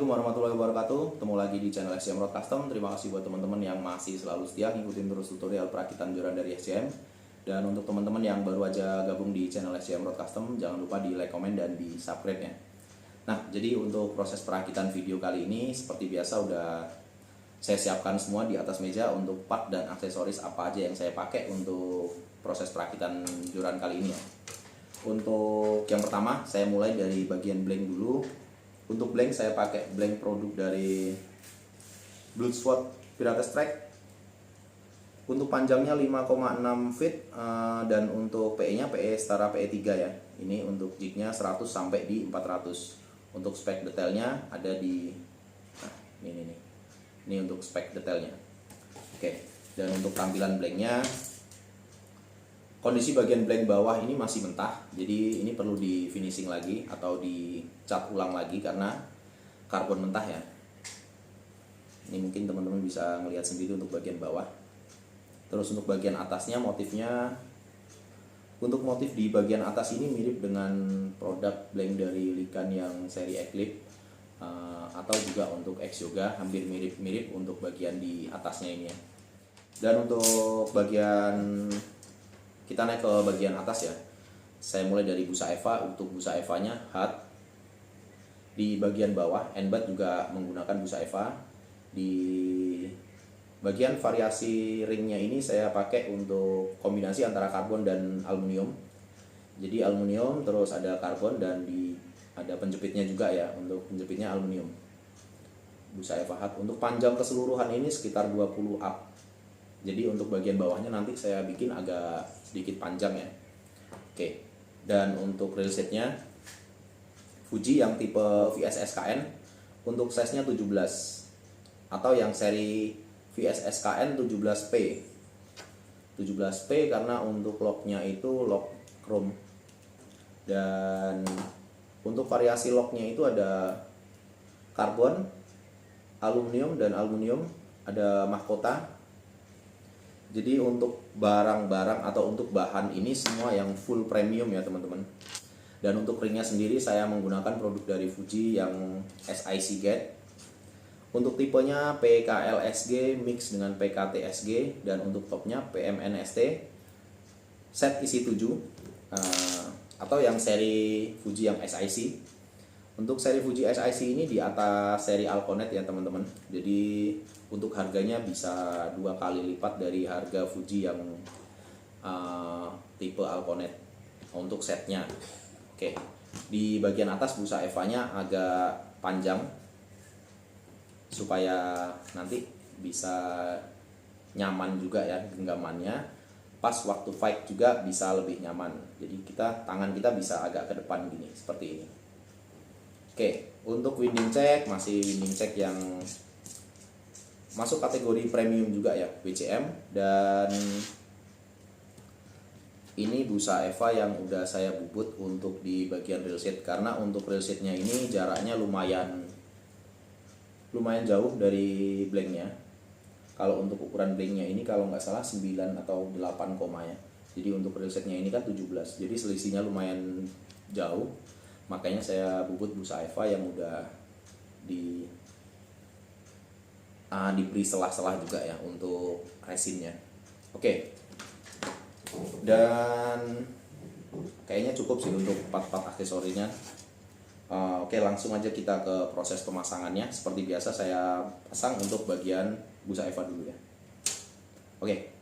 Assalamualaikum warahmatullahi wabarakatuh. Ketemu lagi di channel SCM Road Custom. Terima kasih buat teman-teman yang masih selalu setia ngikutin terus tutorial perakitan joran dari SCM. Dan untuk teman-teman yang baru aja gabung di channel SCM Road Custom, jangan lupa di like, komen, dan di subscribe ya. Nah, jadi untuk proses perakitan video kali ini seperti biasa udah saya siapkan semua di atas meja untuk part dan aksesoris apa aja yang saya pakai untuk proses perakitan joran kali ini ya. Untuk yang pertama, saya mulai dari bagian blank dulu. Untuk blank saya pakai blank produk dari Bloodsword Pirates Track. Untuk panjangnya 5,6 feet dan untuk PE-nya PE setara PE 3 ya. Ini untuk jignya 100 sampai di 400. Untuk spek detailnya ada di ini nih. Ini untuk spek detailnya. Oke, dan untuk tampilan blanknya, kondisi bagian blank bawah ini masih mentah, jadi ini perlu di finishing lagi atau dicat ulang lagi karena karbon mentah ya. Ini mungkin teman-teman bisa melihat sendiri untuk bagian bawah. Terus untuk bagian atasnya motifnya, untuk motif di bagian atas ini mirip dengan produk blank dari Likan yang seri Eclipse atau juga untuk X Yoga, hampir mirip-mirip untuk bagian di atasnya ini ya. Dan untuk bagian, kita naik ke bagian atas ya. Saya mulai dari busa Eva. Untuk busa Evanya hat. Di bagian bawah endbat juga menggunakan busa Eva. Di bagian variasi ringnya ini saya pakai untuk kombinasi antara karbon dan aluminium. Jadi aluminium terus ada karbon dan ada penjepitnya juga ya. Untuk penjepitnya aluminium. Busa Eva hat. Untuk panjang keseluruhan ini sekitar 20 up. Jadi untuk bagian bawahnya nanti saya bikin agak sedikit panjang ya. Oke. Dan untuk railsetnya Fuji yang tipe VSSKN untuk size-nya 17 atau yang seri VSSKN 17P. 17P karena untuk locknya itu lock chrome. Dan untuk variasi locknya itu ada karbon, aluminium dan aluminium, ada mahkota. Jadi untuk barang-barang atau untuk bahan ini semua yang full premium ya teman-teman. Dan untuk ringnya sendiri saya menggunakan produk dari Fuji yang SIC gate. Untuk tipenya PKLSG mix dengan PKTSG dan untuk topnya PMNST set isi 7 atau yang seri Fuji yang SIC. Untuk seri Fuji SIC ini di atas seri Alconet ya teman-teman. Jadi untuk harganya bisa 2 kali lipat dari harga Fuji yang tipe Alconet untuk setnya. Oke, di bagian atas busa Evanya agak panjang supaya nanti bisa nyaman juga ya genggamannya. Pas waktu fight juga bisa lebih nyaman. Jadi tangan kita bisa agak ke depan gini seperti ini. Oke, untuk winding check masih winding check yang masuk kategori premium juga ya, WCM. Dan ini busa Eva yang udah saya bubut untuk di bagian railset karena untuk railsetnya ini jaraknya lumayan jauh dari blanknya. Kalau untuk ukuran blanknya ini kalau nggak salah 9 atau 8 koma ya. Jadi untuk railsetnya ini kan 17, jadi selisihnya lumayan jauh. Makanya saya bubut busa Eva yang udah diberi selah-selah juga ya untuk resinnya. Oke. Dan kayaknya cukup sih untuk part-part aksesorinya. Oke, langsung aja kita ke proses pemasangannya. Seperti biasa saya pasang untuk bagian busa Eva dulu ya. Oke.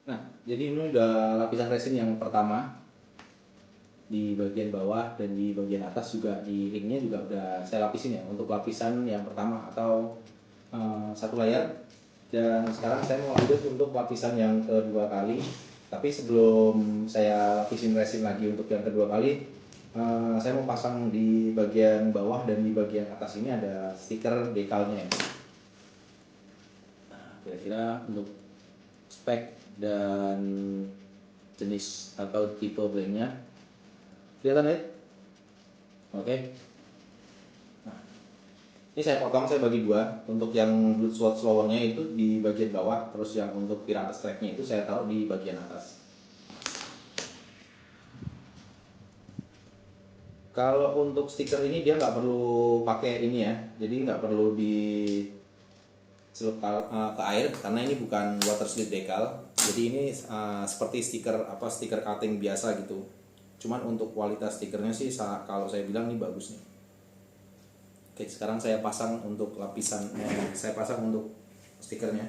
Nah, jadi ini udah lapisan resin yang pertama di bagian bawah dan di bagian atas juga di ringnya juga udah saya lapisin ya untuk lapisan yang pertama atau satu layer. Dan sekarang saya mau lanjut untuk lapisan yang kedua kali. Tapi sebelum saya lapisin resin lagi untuk yang kedua kali, saya mau pasang di bagian bawah dan di bagian atas ini ada stiker dekalnya ya. Nah, kira-kira untuk spek dan jenis atau tipe banknya kelihatan ya? Oke. Nah, ini saya potong, saya bagi dua. Untuk yang blood sword slowernya itu di bagian bawah, terus yang untuk Pirates tracknya itu saya taruh di bagian atas. Kalau untuk stiker ini dia nggak perlu pakai ini ya, jadi nggak perlu di celup ke air karena ini bukan water slip decal. Jadi ini seperti stiker stiker cutting biasa gitu. Cuman untuk kualitas stikernya sih kalau saya bilang ini bagus nih. Oke, sekarang saya pasang untuk lapisan, saya pasang untuk stikernya.